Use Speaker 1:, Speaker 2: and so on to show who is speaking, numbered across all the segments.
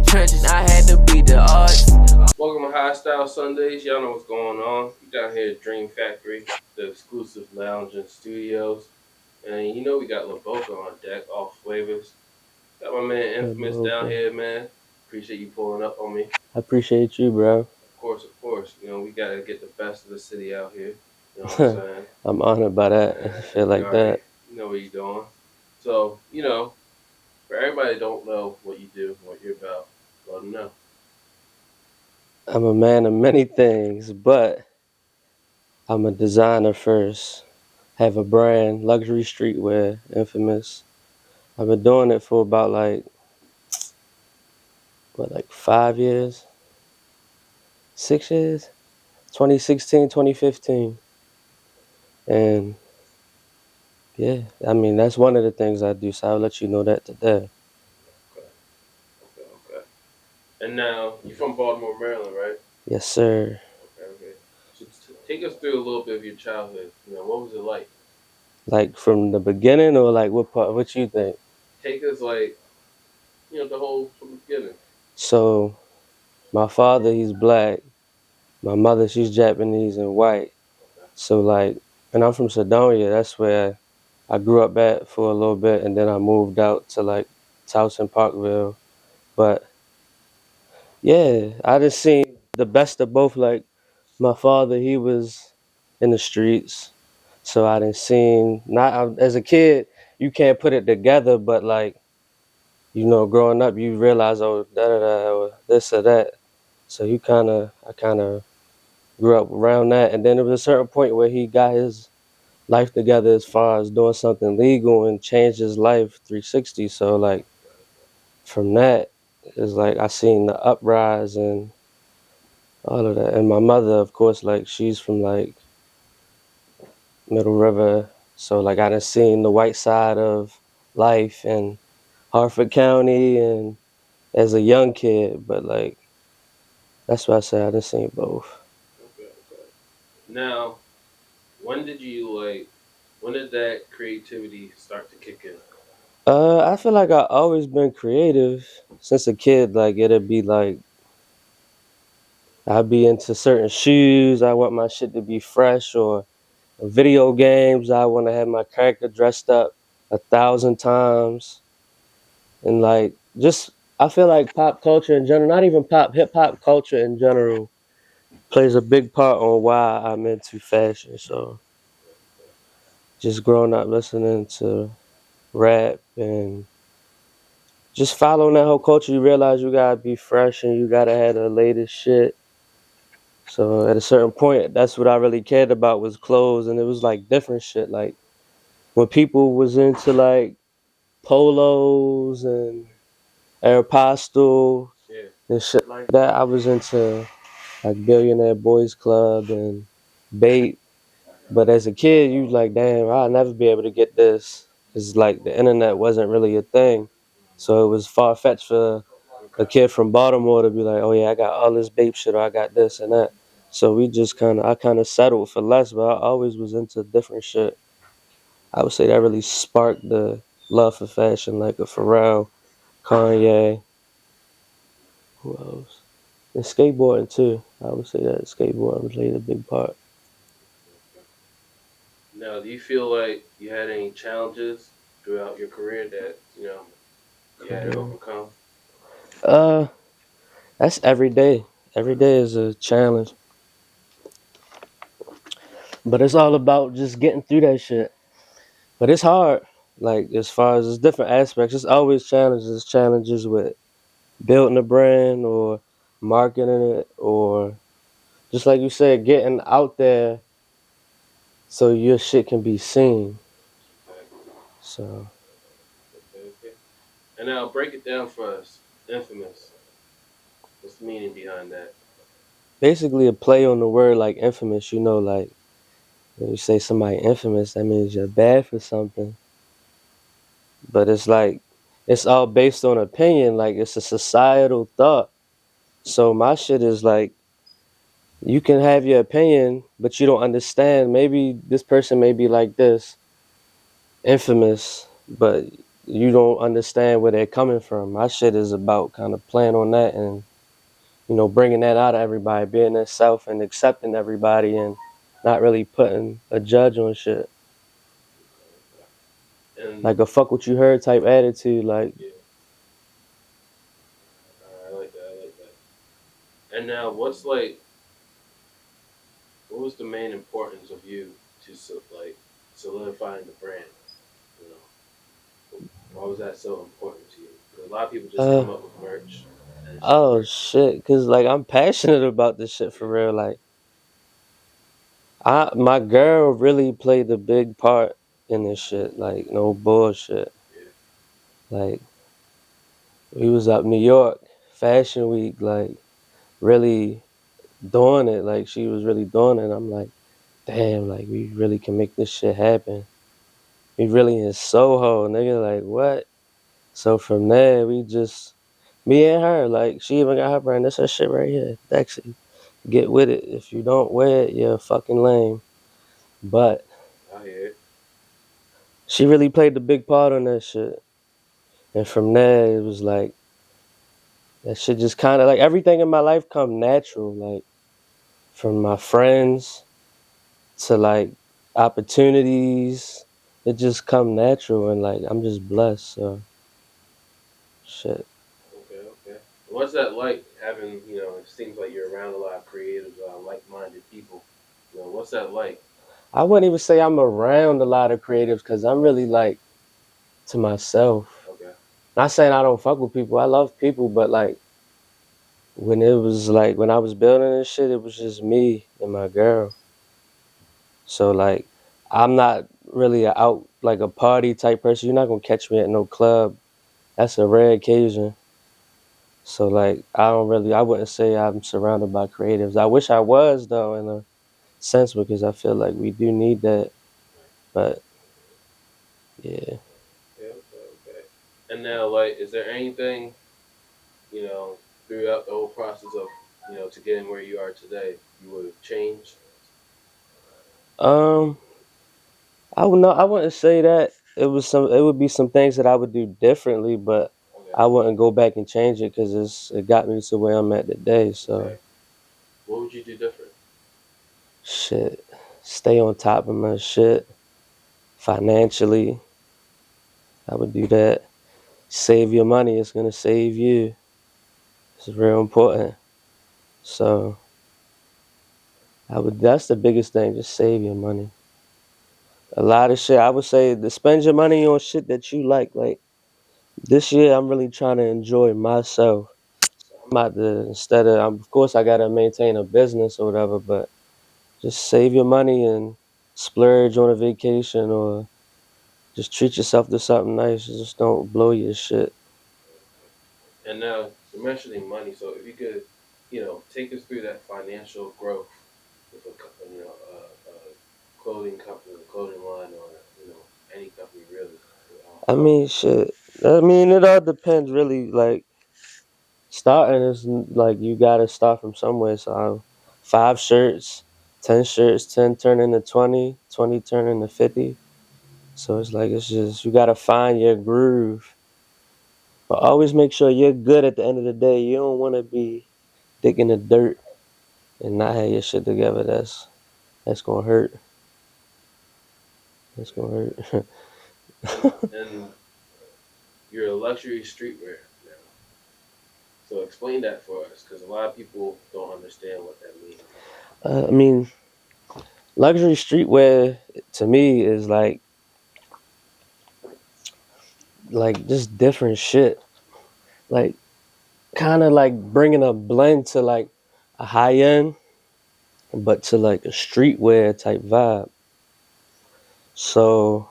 Speaker 1: trenches. I had to beat the odds.
Speaker 2: Welcome to High Style Sundays. Y'all know what's going on. We down here at Dream Factory, the exclusive lounge and studios. And you know we got La Boca on deck, all flavors. Got my man Infamous down here, man. Appreciate you pulling up on me.
Speaker 3: I appreciate you, bro.
Speaker 2: Of course. You know, we gotta get the best of the city out here. You know what I'm saying?
Speaker 3: I'm honored by that. I feel
Speaker 2: You
Speaker 3: like
Speaker 2: already
Speaker 3: that.
Speaker 2: know what you're doing. So, for everybody that don't know what you do, what you're about, let them know.
Speaker 3: I'm a man of many things, but I'm a designer first. Have a brand, luxury streetwear, Infamous. I've been doing it for about like 5 years, 6 years, 2016, 2015. And yeah, I mean, that's one of the things I do. So I'll let you know that today.
Speaker 2: Okay, okay. And now, you from Baltimore, Maryland, right?
Speaker 3: Yes, sir.
Speaker 2: Okay. So take us through a little bit of your childhood. What was it like?
Speaker 3: Like from the beginning or like what part, what you think?
Speaker 2: Take us like, the whole from the beginning.
Speaker 3: So my father, he's black. My mother, she's Japanese and white.
Speaker 2: Okay.
Speaker 3: So like, and I'm from Sedonia. That's where I grew up at for a little bit, and then I moved out to like Towson Parkville. But yeah, I just seen the best of both. Like my father, he was in the streets, so I didn't seen not as a kid. You can't put it together, but like growing up, you realize oh da da da or this or that. So I kind of grew up around that, and then there was a certain point where he got his life together as far as doing something legal and changed his life 360. So like from that is like I seen the uprise and all of that. And my mother, of course, like she's from like Middle River, so like I done seen the white side of life in Harford County and as a young kid, but like that's why I say I done seen both.
Speaker 2: Okay. Now, when did you like? When did that creativity start to kick in?
Speaker 3: I feel like I always been creative since a kid. Like it'd be like I'd be into certain shoes. I want my shit to be fresh, or video games. I want to have my character dressed up 1,000 times, and like just I feel like pop culture in general, not even hip hop culture in general, plays a big part on why I'm into fashion. So just growing up listening to rap and just following that whole culture, you realize you gotta be fresh and you gotta have the latest shit. So at a certain point, that's what I really cared about was clothes, and it was like different shit. Like when people was into like polos and Aeropostale
Speaker 2: Yeah.
Speaker 3: and shit like that, I was into like Billionaire Boys Club and Bait. But as a kid, you like, damn, I'll never be able to get this because like the internet wasn't really a thing. So it was far fetched for a
Speaker 2: Okay.
Speaker 3: kid from Baltimore to be like, oh yeah, I got all this Bape shit or I got this and that. So I kind of settled for less, but I always was into different shit. I would say that really sparked the love for fashion, like a Pharrell, Kanye, who else? And skateboarding too. I would say that skateboarding played a big part.
Speaker 2: Now, do you feel like you had any challenges throughout your career that you had to
Speaker 3: Career.
Speaker 2: overcome?
Speaker 3: Uh, that's every day. Every day is a challenge, but it's all about just getting through that shit. But it's hard. Like as far as it's different aspects, it's always challenges. Challenges with building a brand or marketing it, or just like you said, getting out there so your shit can be seen.
Speaker 2: Exactly.
Speaker 3: So
Speaker 2: Okay. And now break it down for us. Infamous. What's the meaning behind that?
Speaker 3: basically, a play on the word like infamous. Like when you say somebody infamous, that means you're bad for something. But it's like it's all based on opinion. Like it's a societal thought. So my shit is like you can have your opinion, but you don't understand. Maybe this person may be like this, infamous, but you don't understand where they're coming from. My shit is about kind of playing on that and, bringing that out of everybody, being their self and accepting everybody and not really putting a judge on shit.
Speaker 2: And
Speaker 3: Like a fuck what you heard type attitude. Like,
Speaker 2: yeah, I like that. I like that. And now, what was the main importance of you to like solidifying the brand? You know, why was that so important to you? Because a lot of people just
Speaker 3: uh,
Speaker 2: come up with merch and it just
Speaker 3: oh
Speaker 2: works.
Speaker 3: shit. Cause like I'm passionate about this shit for
Speaker 2: Yeah,
Speaker 3: real. Like, my girl really played a big part in this shit. Like, no bullshit.
Speaker 2: yeah,
Speaker 3: Like, we was up New York, Fashion Week, like, really doing it. Like, she was really doing it. I'm like, damn, like, we really can make this shit happen. We really in Soho, nigga. Like, what? So from there, me and her, like, she even got her brand. That's her shit right here. Actually, get with it. If you don't wear it, you're fucking lame. But
Speaker 2: I hear it.
Speaker 3: she really played the big part on that shit. And from there, it was like, that shit just kind of, like, everything in my life come natural. Like, from my friends to, like, opportunities. It just come natural. And, like, I'm just blessed. So, shit.
Speaker 2: Okay, okay. What's that like having, it seems like you're around a lot of creatives, like minded people. What's that like?
Speaker 3: I wouldn't even say I'm around a lot of creatives because I'm really, like, to myself.
Speaker 2: Okay,
Speaker 3: Not saying I don't fuck with people. I love people, but like when I was building this shit, it was just me and my girl. So like I'm not really a party type person. You're not gonna catch me at no club. That's a rare occasion. So like I wouldn't say I'm surrounded by creatives. I wish I was though in a sense because I feel like we do need that. But yeah.
Speaker 2: okay, okay, okay. And now, like, is there anything, throughout the whole process of, to getting where you are today, you would have changed?
Speaker 3: Um I wouldn't say that. It would be some things that I would do differently, but
Speaker 2: Okay,
Speaker 3: I wouldn't go back and change it because it got me to where I'm at today. So
Speaker 2: exactly. What would you do different?
Speaker 3: shit, stay on top of my shit financially. I would do that. Save your money. It's gonna save you. It's real important. So That's the biggest thing. Just save your money. A lot of shit. I would say to spend your money on shit that you like. Like this year, I'm really trying to enjoy myself. I'm about to of course I gotta maintain a business or whatever, but just save your money and splurge on a vacation or just treat yourself to something nice. Just don't blow your shit.
Speaker 2: And now you're mentioning money, so if you could, take us through that financial growth with a clothing company, a clothing line, or any company really.
Speaker 3: I
Speaker 2: How?
Speaker 3: mean, shit. I mean, it all depends really. Like starting is like you gotta start from somewhere. So 5 shirts, 10 shirts, 10 turn into 20, 20 turn into 50. So it's like it's just you gotta find your groove. But always make sure you're good at the end of the day. You don't want to be digging the dirt and not have your shit together. That's gonna hurt. That's gonna hurt.
Speaker 2: And you're a luxury streetwear now. So explain that for us, because a lot of people don't understand what that means.
Speaker 3: I mean, luxury streetwear to me is like just different shit. Like kind of like bringing a blend to like a high end, but to like a streetwear type vibe. So,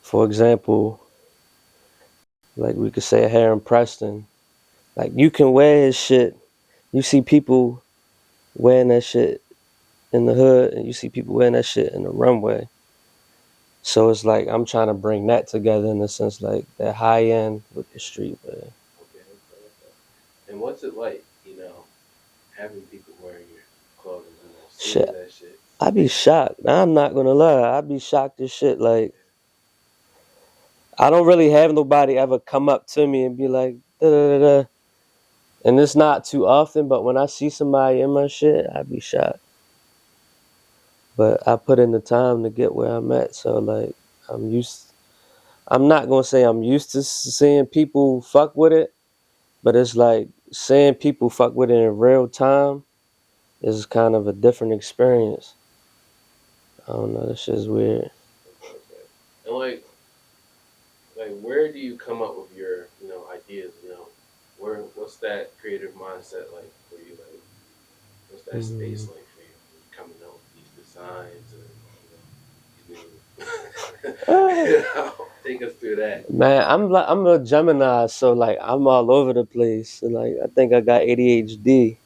Speaker 3: for example, like we could say a Heron Preston. Like you can wear his shit. You see people wearing that shit in the hood, and you see people wearing that shit in the runway. So it's like I'm trying to bring that together in the sense like that high end with the streetwear.
Speaker 2: Okay, okay, okay. And what's it like, having people wearing your clothing,
Speaker 3: Shit,
Speaker 2: seeing that shit?
Speaker 3: I be shocked. I'm not gonna lie. I be shocked as shit. Like I don't really have nobody ever come up to me and be like, da da da da. And it's not too often, but when I see somebody in my shit, I be shocked. But I put in the time to get where I'm at, so like I'm used. I'm not gonna say I'm used to seeing people fuck with it, but it's like seeing people fuck with it in real time is kind of a different experience. I don't know, this shit's weird.
Speaker 2: Okay. And where do you come up with your ideas? What's that creative mindset like for you? Like, what's that
Speaker 3: Mm.
Speaker 2: space like for you? Coming up with these designs and these new. Take us through that.
Speaker 3: Man, I'm a Gemini, so like I'm all over the place. And, like I think I got ADHD.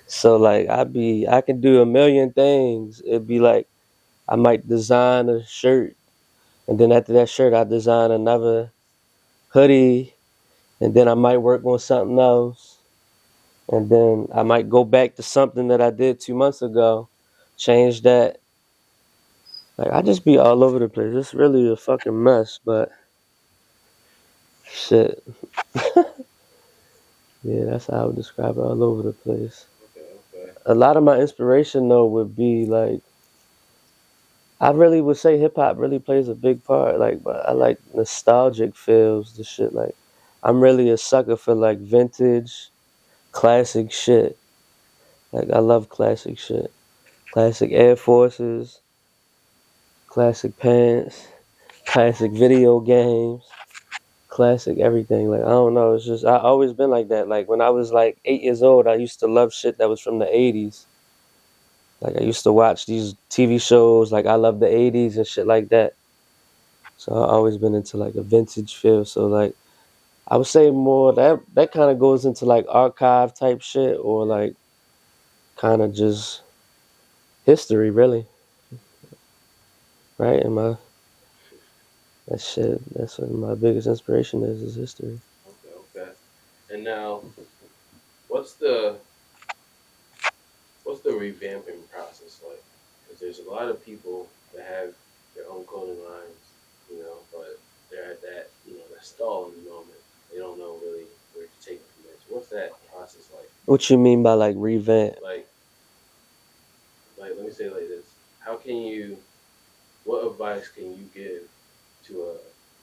Speaker 3: So like I can do a million things. It'd be like I might design a shirt, and then after that shirt I design another hoodie, and then I might work on something else. And then I might go back to something that I did 2 months ago, change that. Like I just be all over the place. It's really a fucking mess, but shit. Yeah, that's how I would describe it, all over the place.
Speaker 2: Okay, okay.
Speaker 3: A lot of my inspiration though would be like I really would say hip hop really plays a big part. Like, but I like nostalgic feels, the shit. Like, I'm really a sucker for like vintage, classic shit. Like, I love classic shit. Classic Air Forces, classic pants, classic video games, classic everything. Like, I don't know. It's just I always been like that. Like when I was like 8 years old, I used to love shit that was from the '80s. Like I used to watch these TV shows. Like I love the '80s and shit like that. So I always been into like a vintage feel. So like I would say more that kind of goes into like archive type shit or like kind of just history really, right? And my that shit that's what my biggest inspiration is history.
Speaker 2: Okay, okay. And now, what's the what's the revamping process like? Because there's a lot of people that have their own clothing lines, but they're at that stalling moment. They don't know really where to take it from there. So what's that process like?
Speaker 3: What you mean by like revamp?
Speaker 2: Like, let me say it like this: How can you? What advice can you give to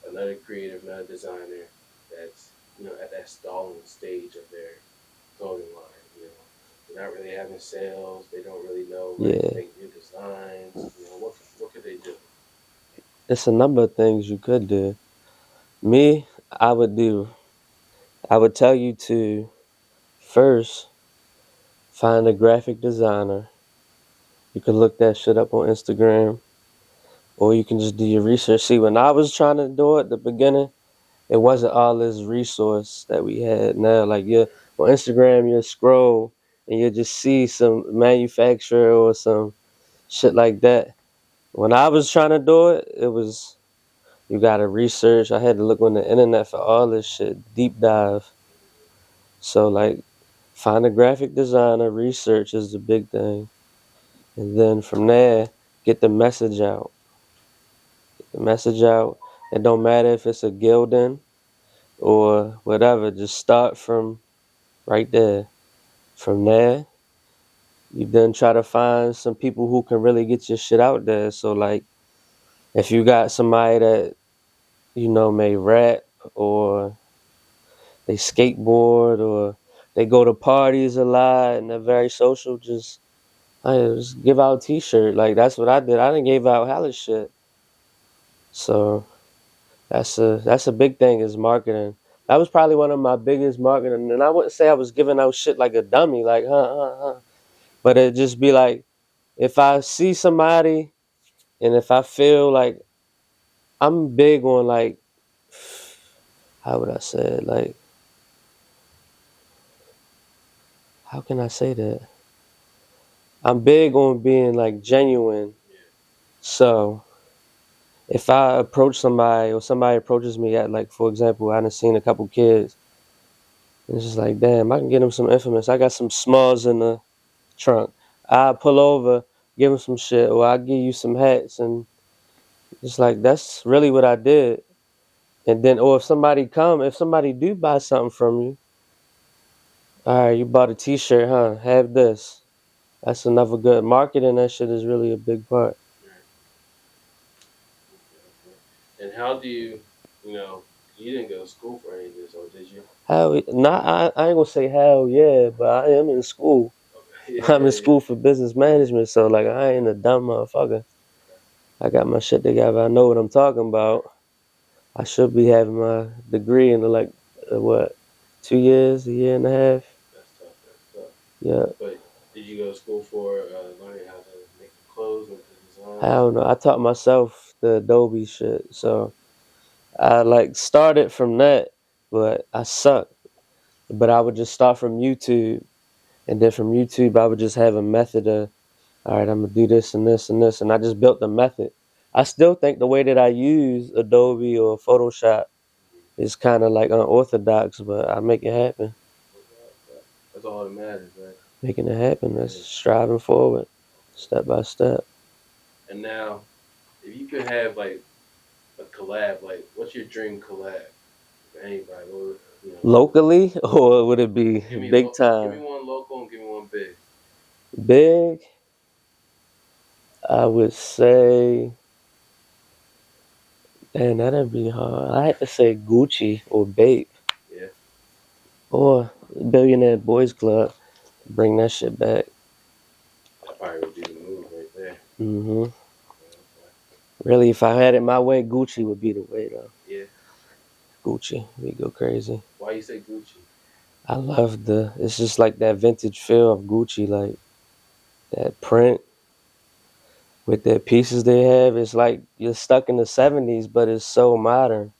Speaker 2: another creative, another designer that's at that stalling stage of their clothing line? They're not really having sales. They don't really know where to
Speaker 3: Yeah,
Speaker 2: take new designs. What could they do?
Speaker 3: it's a number of things you could do. Me, I would tell you to first find a graphic designer. You can look that shit up on Instagram, or you can just do your research. See, when I was trying to do it at the beginning, it wasn't all this resource that we had now. Like you on Instagram, you scroll and you just see some manufacturer or some shit like that. When I was trying to do it, it was you gotta research. I had to look on the internet for all this shit, deep dive. So like find a graphic designer, research is the big thing. And then from there, get the message out. Get the message out. It don't matter if it's a gilding or whatever, just start from right there. From there, you then try to find some people who can really get your shit out there. So like if you got somebody that, may rap or they skateboard or they go to parties a lot and they're very social, just give out t-shirt. Like that's what I did. I didn't give out hella shit. So that's a big thing is marketing. That was probably one of my biggest marketing, and I wouldn't say I was giving out shit like a dummy, like huh. But it just be like if I see somebody and if I feel like I'm big on like how would I say it? Like how can I say that? I'm big on being like genuine.
Speaker 2: Yeah.
Speaker 3: So if I approach somebody or somebody approaches me at like for example, I done seen a couple kids. And it's just like, damn, I can get them some Infamous. I got some smalls in the trunk. I pull over, give them some shit, or I give you some hats, and it's like that's really what I did. And then, or if somebody do buy something from you, all right, you bought a T-shirt, huh? Have this. That's another good marketing. That shit is really a big part.
Speaker 2: Right. Okay, okay. And how do you, you know, you didn't go to school for any of this, or did you?
Speaker 3: Not, I ain't gonna say hell yeah, but I am in school.
Speaker 2: Okay. Yeah,
Speaker 3: I'm in
Speaker 2: yeah, yeah.
Speaker 3: school for business management, so like I ain't a dumb motherfucker. I got my shit together. I know what I'm talking about. I should be having my degree in like what, 2 years, a year and a half.
Speaker 2: That's tough. That's tough.
Speaker 3: Yeah,
Speaker 2: But did you go to school for learning how to make the clothes and the
Speaker 3: I
Speaker 2: designs?
Speaker 3: don't know. I taught myself the Adobe shit, so I like started from that, but I suck. But I would just start from YouTube, and then from YouTube I would just have a method of, all right, I'm gonna do this and this and this, and I just built the method. I still think the way that I use Adobe or Photoshop is kind of like unorthodox, but I make it happen.
Speaker 2: Okay, okay. That's all that matters, right?
Speaker 3: Making it happen. That's
Speaker 2: Yeah.
Speaker 3: striving forward,
Speaker 2: Okay.
Speaker 3: step by step.
Speaker 2: And now, if you could have like a collab, like what's your dream collab? For anybody, or
Speaker 3: Locally, or would it be big
Speaker 2: give me
Speaker 3: time?
Speaker 2: one local and give me one big.
Speaker 3: Big, I would say, and that'd be hard. I had to say Gucci or Bape
Speaker 2: Yeah,
Speaker 3: or Billionaire Boys Club. Bring that shit back.
Speaker 2: that probably would be the move right there.
Speaker 3: Hmm
Speaker 2: Okay, okay.
Speaker 3: Really, if I had it my way, Gucci would be the way though.
Speaker 2: Yeah.
Speaker 3: Gucci, we go crazy.
Speaker 2: Why you say Gucci?
Speaker 3: I love it's just like that vintage feel of Gucci, like that print with the pieces they have. It's like you're stuck in the 70s, but it's so modern.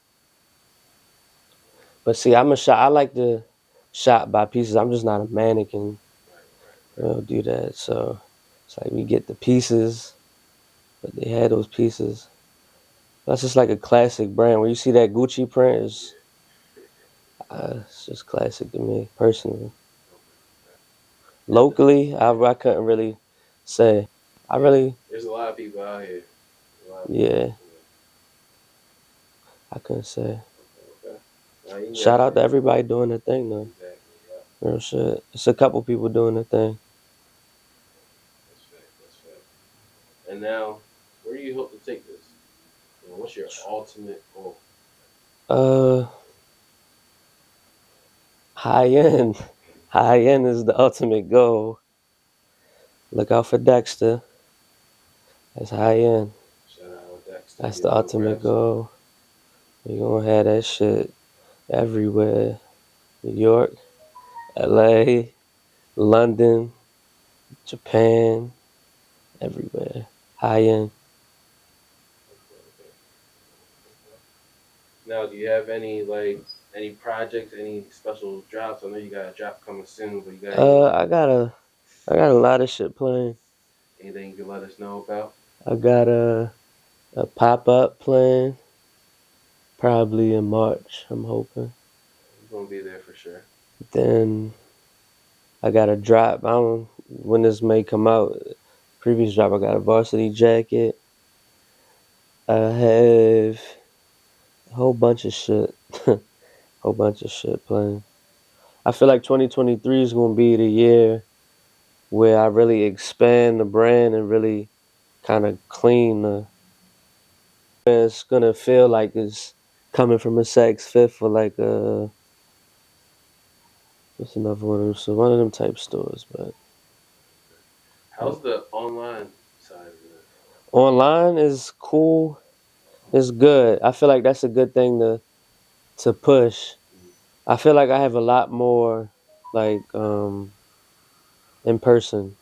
Speaker 3: But see, I'm a shop. I like to shop by pieces. I'm just not a mannequin.
Speaker 2: Right, right,
Speaker 3: I
Speaker 2: right.
Speaker 3: don't do that. So it's like we get the pieces, but they had those pieces. That's just like a classic brand. When you see that Gucci print, it's just classic to me personally.
Speaker 2: Okay, okay. And
Speaker 3: Locally, I couldn't really say. I
Speaker 2: yeah,
Speaker 3: really,
Speaker 2: there's a lot of people out here. A lot of people.
Speaker 3: yeah,
Speaker 2: Yeah.
Speaker 3: I couldn't say.
Speaker 2: Okay, okay. Now you
Speaker 3: Shout
Speaker 2: got
Speaker 3: out to everybody doing their thing though.
Speaker 2: exactly. Yeah,
Speaker 3: Real shit. It's a couple people doing their thing.
Speaker 2: that's fact. That's fact. And now, where do you hope to take this? What's your ultimate goal?
Speaker 3: Uh, high end. High end is the ultimate goal. Look out for Dexter. That's high end.
Speaker 2: Shout out Dexter,
Speaker 3: That's
Speaker 2: get
Speaker 3: the ultimate
Speaker 2: autographs.
Speaker 3: goal. We gonna have that shit everywhere. New York, LA, London, Japan, everywhere. High end.
Speaker 2: Okay, okay, okay. Now, do you have any projects, any special drops? I know you got a drop coming soon, but you got any
Speaker 3: Uh, I got a, I got a lot of shit planned.
Speaker 2: anything you can let us know about?
Speaker 3: I got a pop up planned probably in March. I'm hoping.
Speaker 2: We're gonna be there for sure.
Speaker 3: Then I got a drop. I don't when this may come out. Previous drop, I got a varsity jacket. I have a whole bunch of shit. Whole bunch of shit planned. I feel like 2023 is gonna be the year where I really expand the brand and really kind of clean the. It's gonna feel like it's coming from a Saks Fifth or like what's another one of them? So one of them type stores, but like
Speaker 2: How's the online side of it?
Speaker 3: online is cool. It's good. I feel like that's a good thing to push.
Speaker 2: Mm,
Speaker 3: I feel like I have a lot more like in person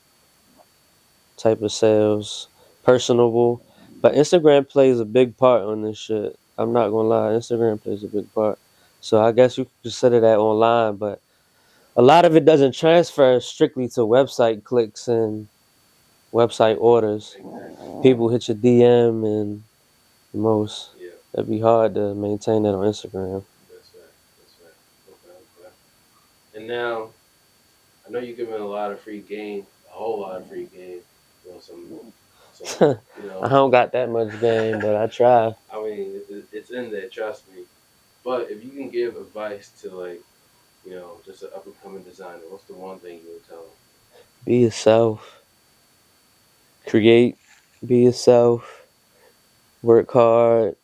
Speaker 3: type of sales, personable. But Instagram plays a big part on this shit. I'm not gonna lie, Instagram plays a big part. So I guess you could consider that online, but a lot of it doesn't transfer strictly to website clicks and website orders.
Speaker 2: exactly.
Speaker 3: People hit your DM and most.
Speaker 2: Yeah,
Speaker 3: It'd be hard to maintain that on Instagram.
Speaker 2: that's right. That's right. Okay, okay. And now I know you're giving a lot of free game, a whole lot of free game. Some,
Speaker 3: I don't got that much game, but I try.
Speaker 2: I mean, it's in there. Trust me. But if you can give advice to like, just an up and coming designer, what's the one thing you would tell them?
Speaker 3: Be yourself. Create. Be yourself. Work hard.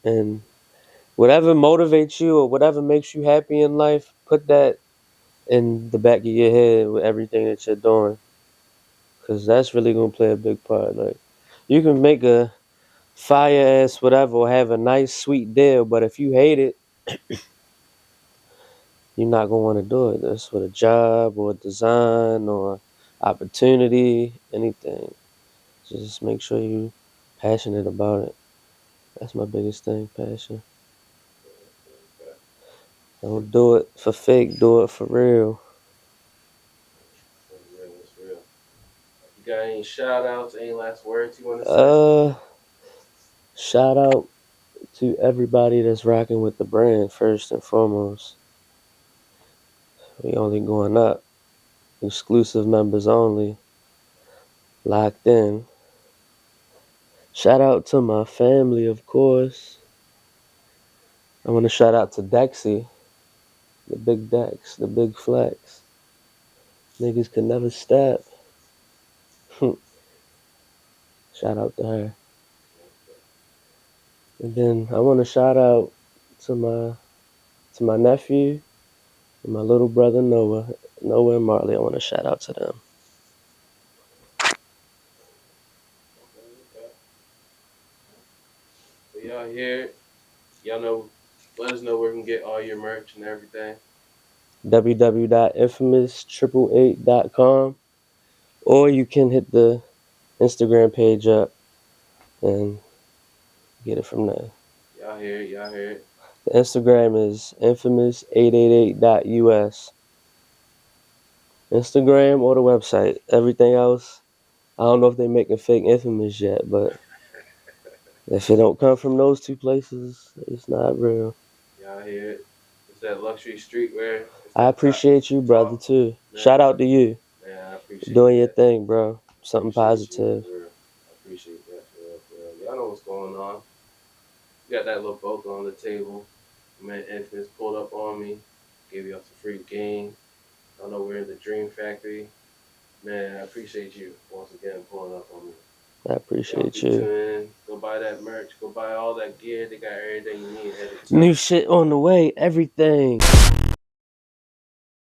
Speaker 3: And whatever motivates you or whatever makes you happy in life, put that in the back of your head with everything that you're doing. Because that's really going to play a big part. Like, you can make a fire ass whatever or have a nice sweet deal, but if you hate it, you're not going to want to do it. That's with a job or a design or opportunity, anything. Just make sure you're passionate about it. That's my biggest thing, passion. Don't do it for fake, do it for real.
Speaker 2: That's real. That's real. You got any shout outs, any last words you want to say?
Speaker 3: Uh, Shout out to everybody that's rocking with the brand first and foremost. We only going up. Exclusive members only. Locked in. Shout out to my family, of course. I want to shout out to Dexy, the big Dex, the big flex. Niggas could never step. Shout out to her. And then I want to shout out to my nephew and my little brother Noah and Marley. I want to shout out to them.
Speaker 2: Okay. So y'all here, y'all know, let us know where we can get all your merch and everything.
Speaker 3: www.infamous888.com, or you can hit the Instagram page up and get it from there.
Speaker 2: Y'all hear it, y'all hear it.
Speaker 3: The Instagram is infamous888.us. Instagram or the website. Everything else, I don't know if they're making fake Infamous yet, but if it don't come from those two places, it's not real.
Speaker 2: Y'all hear it. It's that luxury streetwear. It's
Speaker 3: I
Speaker 2: that top
Speaker 3: appreciate you, brother,
Speaker 2: talk.
Speaker 3: too. Shout
Speaker 2: Man,
Speaker 3: out to you.
Speaker 2: man, I appreciate
Speaker 3: Doing your
Speaker 2: that.
Speaker 3: thing, bro. Something
Speaker 2: Appreciate you
Speaker 3: positive.
Speaker 2: for real. I appreciate that for real, for real. Y'all know what's going on. We got that little Boca on the table. Man, Infamous pulled up on me. Gave you some free game. I know we're in the Dream Factory. Man, I appreciate you once again pulling up on me.
Speaker 3: I
Speaker 2: Y'all
Speaker 3: appreciate
Speaker 2: keep
Speaker 3: you.
Speaker 2: tuning in. Go buy that merch. Go buy all that gear. They got everything you need headed to.
Speaker 3: New shit on the way. Everything.